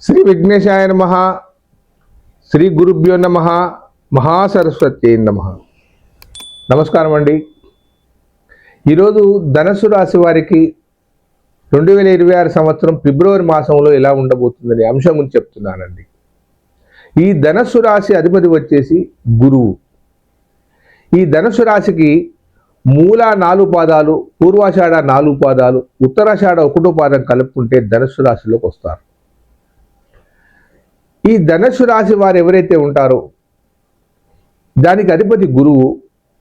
శ్రీ విఘ్నేశాయ నమః. శ్రీ గురుభ్యో నమః. మహాసరస్వతి నమః. నమస్కారం అండి. ఈరోజు ధనుస్సు రాశి వారికి 2026 సంవత్సరం ఫిబ్రవరి మాసంలో ఎలా ఉండబోతుందనే అంశం గురించి చెప్తున్నానండి. ఈ ధనుస్సు రాశి అధిపతి వచ్చేసి గురువు. ఈ ధనుస్సు రాశికి మూల 4 పాదాలు, పూర్వాషాఢ 4 పాదాలు, ఉత్తరాషాఢ 1వ పాదం కలుపుకుంటే ధనుస్సు రాశిలోకి వస్తారు. ఈ ధనుస్సు రాశి వారు ఎవరైతే ఉంటారో దానికి అధిపతి గురువు.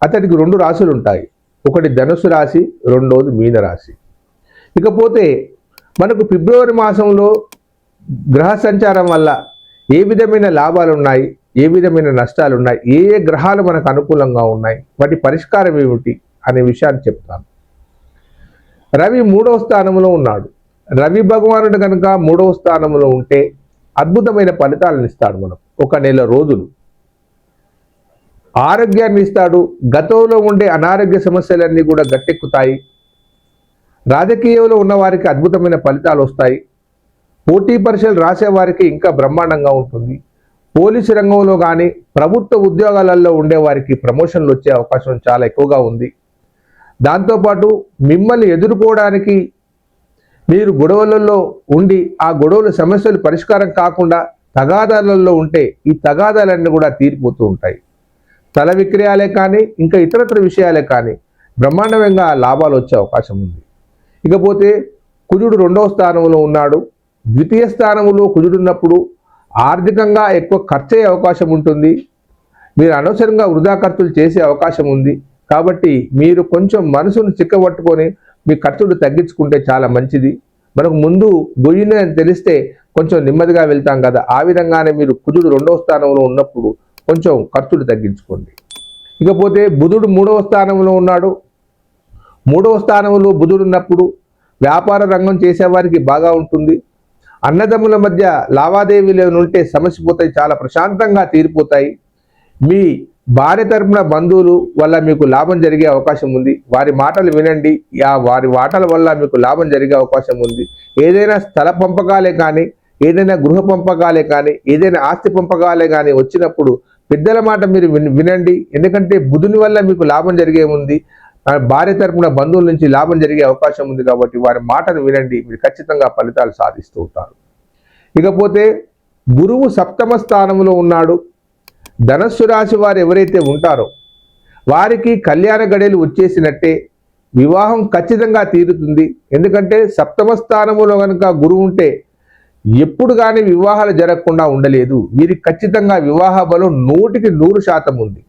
అతడికి 2 రాశులు ఉంటాయి. ఒకటి ధనుస్సు రాశి, రెండోది మీన రాశి. ఇకపోతే మనకు ఫిబ్రవరి మాసంలో గ్రహ సంచారం వల్ల ఏ విధమైన లాభాలు ఉన్నాయి, ఏ విధమైన నష్టాలు ఉన్నాయి, ఏ ఏ గ్రహాలు మనకు అనుకూలంగా ఉన్నాయి, వాటి పరిష్కారం ఏమిటి అనే విషయాన్ని చెప్తాను. రవి 3వ స్థానంలో ఉన్నాడు. రవి భగవానుడు కనుక 3వ స్థానంలో ఉంటే అద్భుతమైన ఫలితాలను ఇస్తాడు. మనం 1 నెల రోజులు ఆరోగ్యాన్ని ఇస్తాడు. గతంలో ఉండే అనారోగ్య సమస్యలన్నీ కూడా గట్టెక్కుతాయి. రాజకీయంలో ఉన్న వారికి అద్భుతమైన ఫలితాలు వస్తాయి. పోటీ పరీక్షలు రాసే వారికి ఇంకా బ్రహ్మాండంగా ఉంటుంది. పోలీసు రంగంలో కానీ ప్రభుత్వ ఉద్యోగాలలో ఉండే వారికి ప్రమోషన్లు వచ్చే అవకాశం చాలా ఎక్కువగా ఉంది. దాంతోపాటు మిమ్మల్ని ఎదుర్కోవడానికి మీరు గొడవలలో ఉండి ఆ గొడవల సమస్యలు పరిష్కారం కాకుండా తగాదాలలో ఉంటే ఈ తగాదాలన్నీ కూడా తీరిపోతూ ఉంటాయి. స్థల విక్రయాలే కానీ ఇంకా ఇతరత్ర విషయాలే కానీ బ్రహ్మాండంగా లాభాలు వచ్చే అవకాశం ఉంది. ఇకపోతే కుజుడు 2వ స్థానంలో ఉన్నాడు. ద్వితీయ స్థానంలో కుజుడు ఉన్నప్పుడు ఆర్థికంగా ఎక్కువ ఖర్చు అయ్యే అవకాశం ఉంటుంది. మీరు అనవసరంగా వృధా ఖర్చులు చేసే అవకాశం ఉంది. కాబట్టి మీరు కొంచెం మనసును చిక్కబట్టుకొని మీ ఖర్చులు తగ్గించుకుంటే చాలా మంచిది. మనకు ముందు గొయ్యిని తెలిస్తే కొంచెం నెమ్మదిగా వెళ్తాం కదా, ఆ విధంగానే మీరు కుజుడు 2వ స్థానంలో ఉన్నప్పుడు కొంచెం ఖర్చులు తగ్గించుకోండి. ఇకపోతే బుధుడు 3వ స్థానంలో ఉన్నాడు. 3వ స్థానంలో బుధుడు ఉన్నప్పుడు వ్యాపార రంగం చేసేవారికి బాగా ఉంటుంది. అన్నదమ్ముల మధ్య లావాదేవీలు ఉంటే సమస్య పోతాయి, చాలా ప్రశాంతంగా తీరిపోతాయి. మీ భార్య తరపున బంధువులు వల్ల మీకు లాభం జరిగే అవకాశం ఉంది. వారి మాటలు వినండి. వారి మాటల వల్ల మీకు లాభం జరిగే అవకాశం ఉంది. ఏదైనా స్థల పంపకాలే కానీ, ఏదైనా గృహ పంపకాలే కానీ, ఏదైనా ఆస్తి పంపకాలే కానీ వచ్చినప్పుడు పెద్దల మాట మీరు వినండి. ఎందుకంటే బుధుని వల్ల మీకు లాభం జరిగే ఉంది. భార్య తరపున బంధువుల నుంచి లాభం జరిగే అవకాశం ఉంది. కాబట్టి వారి మాటను వినండి. మీరు ఖచ్చితంగా ఫలితాలు సాధిస్తూ ఉంటారు. ఇకపోతే గురువు 7వ స్థానంలో ఉన్నాడు. ధనుస్సు రాశి వారు ఎవరైతే ఉంటారో వారికి కళ్యాణ గడియలు వచ్చేసినట్టే. వివాహం ఖచ్చితంగా తీరుతుంది. ఎందుకంటే 7వ స్థానంలో కనుక గురువు ఉంటే ఎప్పుడు కానీ వివాహాలు జరగకుండా ఉండలేదు. వీరికి ఖచ్చితంగా వివాహ బలం 100% ఉంది.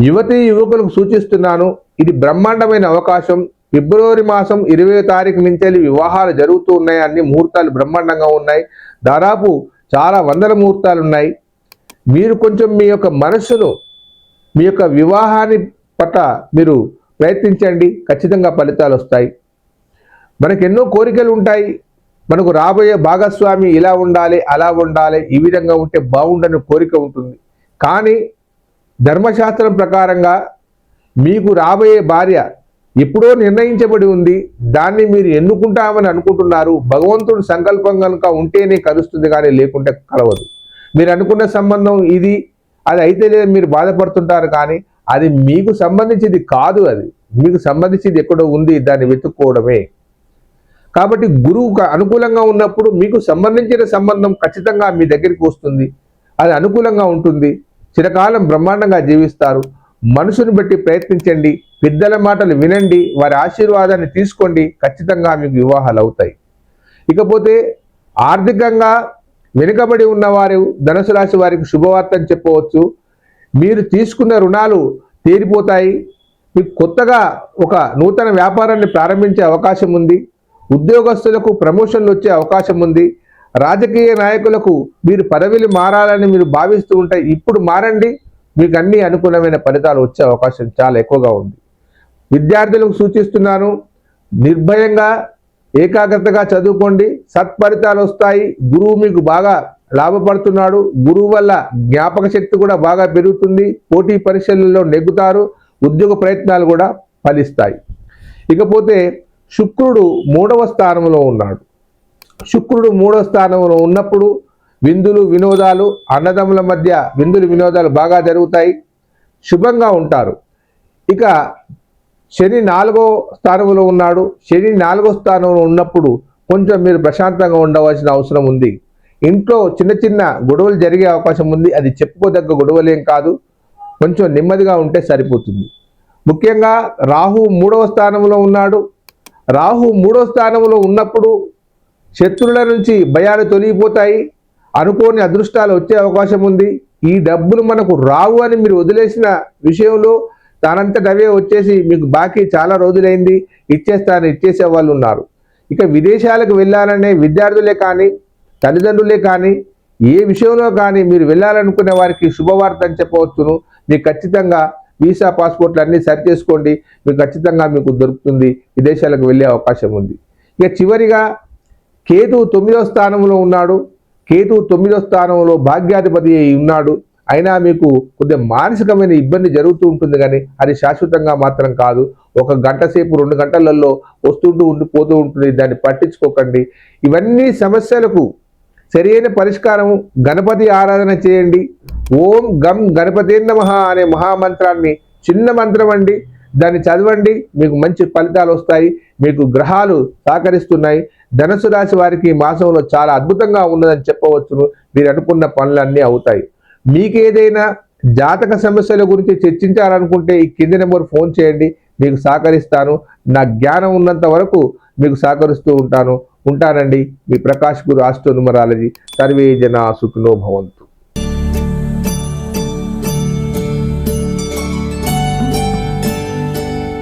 యువతీ యువకులకు సూచిస్తున్నాను, ఇది బ్రహ్మాండమైన అవకాశం. ఫిబ్రవరి మాసం 20వ తారీఖు నుంచి వివాహాలు జరుగుతూ ఉన్నాయి. అన్ని ముహూర్తాలు బ్రహ్మాండంగా ఉన్నాయి. దాదాపు చాలా వందల ముహూర్తాలు ఉన్నాయి. మీరు కొంచెం మీ యొక్క మనస్సును మీ యొక్క వివాహాన్ని పట్ల మీరు ప్రయత్నించండి. ఖచ్చితంగా ఫలితాలు వస్తాయి. మనకు ఎన్నో కోరికలు ఉంటాయి. మనకు రాబోయే భాగస్వామి ఇలా ఉండాలి, అలా ఉండాలి, ఈ విధంగా ఉంటే బాగుండని కోరిక ఉంటుంది. కానీ ధర్మశాస్త్రం ప్రకారంగా మీకు రాబోయే భార్య ఎప్పుడో నిర్ణయించబడి ఉంది. దాన్ని మీరు ఎన్నుకుంటామని అనుకుంటున్నారు. భగవంతుడి సంకల్పం కనుక ఉంటేనే కలుస్తుంది, కానీ లేకుంటే కలవదు. మీరు అనుకున్న సంబంధం ఇది, అది అయితే లేదు మీరు బాధపడుతుంటారు. కానీ అది మీకు సంబంధించింది కాదు. అది మీకు సంబంధించింది ఎక్కడో ఉంది, దాన్ని వెతుక్కోవడమే. కాబట్టి గురువు అనుకూలంగా ఉన్నప్పుడు మీకు సంబంధించిన సంబంధం ఖచ్చితంగా మీ దగ్గరికి వస్తుంది. అది అనుకూలంగా ఉంటుంది. చిరకాలం బ్రహ్మాండంగా జీవిస్తారు. మనసును బట్టి ప్రయత్నించండి. పెద్దల మాటలు వినండి. వారి ఆశీర్వాదాన్ని తీసుకోండి. ఖచ్చితంగా మీకు వివాహాలు అవుతాయి. ఇకపోతే ఆర్థికంగా వెనుకబడి ఉన్నవారు ధనుసు రాశి వారికి శుభవార్తని చెప్పవచ్చు. మీరు తీసుకున్న రుణాలు తీరిపోతాయి. మీకు కొత్తగా ఒక నూతన వ్యాపారాన్ని ప్రారంభించే అవకాశం ఉంది. ఉద్యోగస్తులకు ప్రమోషన్లు వచ్చే అవకాశం ఉంది. రాజకీయ నాయకులకు మీరు పదవిలు మారాలని మీరు భావిస్తూ ఉంటే ఇప్పుడు మారండి. మీకు అన్ని అనుకూలమైన ఫలితాలు వచ్చే అవకాశం చాలా ఎక్కువగా ఉంది. విద్యార్థులకు సూచిస్తున్నాను, నిర్భయంగా ఏకాగ్రతగా చదువుకోండి. సత్ఫలితాలు వస్తాయి. గురువు మీకు బాగా లాభపడుతున్నాడు. గురువు వల్ల జ్ఞాపక శక్తి కూడా బాగా పెరుగుతుంది. పోటీ పరీక్షలలో నెగ్గుతారు. ఉద్యోగ ప్రయత్నాలు కూడా ఫలిస్తాయి. ఇకపోతే శుక్రుడు 3వ స్థానంలో ఉన్నాడు. శుక్రుడు 3వ స్థానంలో ఉన్నప్పుడు విందులు వినోదాలు, అన్నదమ్ముల మధ్య విందులు వినోదాలు బాగా జరుగుతాయి, శుభంగా ఉంటారు. ఇక శని 4వ స్థానంలో ఉన్నాడు. శని 4వ స్థానంలో ఉన్నప్పుడు కొంచెం మీరు ప్రశాంతంగా ఉండవలసిన అవసరం ఉంది. ఇంట్లో చిన్న చిన్న గొడవలు జరిగే అవకాశం ఉంది. అది చెప్పుకోదగ్గ గొడవలేం కాదు, కొంచెం నెమ్మదిగా ఉంటే సరిపోతుంది. ముఖ్యంగా రాహు 3వ స్థానంలో ఉన్నాడు. రాహు 3వ స్థానంలో ఉన్నప్పుడు శత్రువుల నుంచి భయాలు తొలగిపోతాయి, అనుకోని అదృష్టాలు వచ్చే అవకాశం ఉంది. ఈ డబ్బులు మనకు రావు అని మీరు వదిలేసిన విషయంలో దానంతట అవే వచ్చేసి మీకు బాకీ చాలా రోజులైంది ఇచ్చేసే వాళ్ళు ఉన్నారు. ఇక విదేశాలకు వెళ్ళాలనే విద్యార్థులే కానీ తల్లిదండ్రులే కానీ ఏ విషయంలో కానీ మీరు వెళ్ళాలనుకునే వారికి శుభవార్త అని చెప్పవచ్చును. మీకు ఖచ్చితంగా వీసా పాస్పోర్ట్లు అన్నీ సరి చేసుకోండి, మీకు ఖచ్చితంగా మీకు దొరుకుతుంది, విదేశాలకు వెళ్ళే అవకాశం ఉంది. ఇక చివరిగా కేతు 9వ స్థానంలో ఉన్నాడు. కేతు 9వ స్థానంలో భాగ్యాధిపతి ఉన్నాడు. అయినా మీకు కొద్దిగా మానసికమైన ఇబ్బంది జరుగుతూ ఉంటుంది, కానీ అది శాశ్వతంగా మాత్రం కాదు. ఒక గంట సేపు 2 గంటలలో పోతూ ఉంటుంది, దాన్ని పట్టించుకోకండి. ఇవన్నీ సమస్యలకు సరైన పరిష్కారం గణపతి ఆరాధన చేయండి. ఓం గం గణపతే నమః అనే మహామంత్రాన్ని, చిన్న మంత్రం అండి, దాన్ని చదవండి, మీకు మంచి ఫలితాలు వస్తాయి. మీకు గ్రహాలు సహకరిస్తున్నాయి. ధనుసు రాశి వారికి ఈ మాసంలో చాలా అద్భుతంగా ఉన్నదని చెప్పవచ్చును. మీరు అనుకున్న పనులన్నీ అవుతాయి. మీకు ఏదైనా జాతక సమస్యల గురించి చర్చించాలనుకుంటే ఈ కింది నెంబర్ ఫోన్ చేయండి, మీకు సహకరిస్తాను. నా జ్ఞానం ఉన్నంత వరకు మీకు సహకరిస్తూ ఉంటానండి. మీ ప్రకాష్ గురు ఆస్ట్రో న్యూమరాలజీ. సర్వే జనా సుఖినో భవంతు.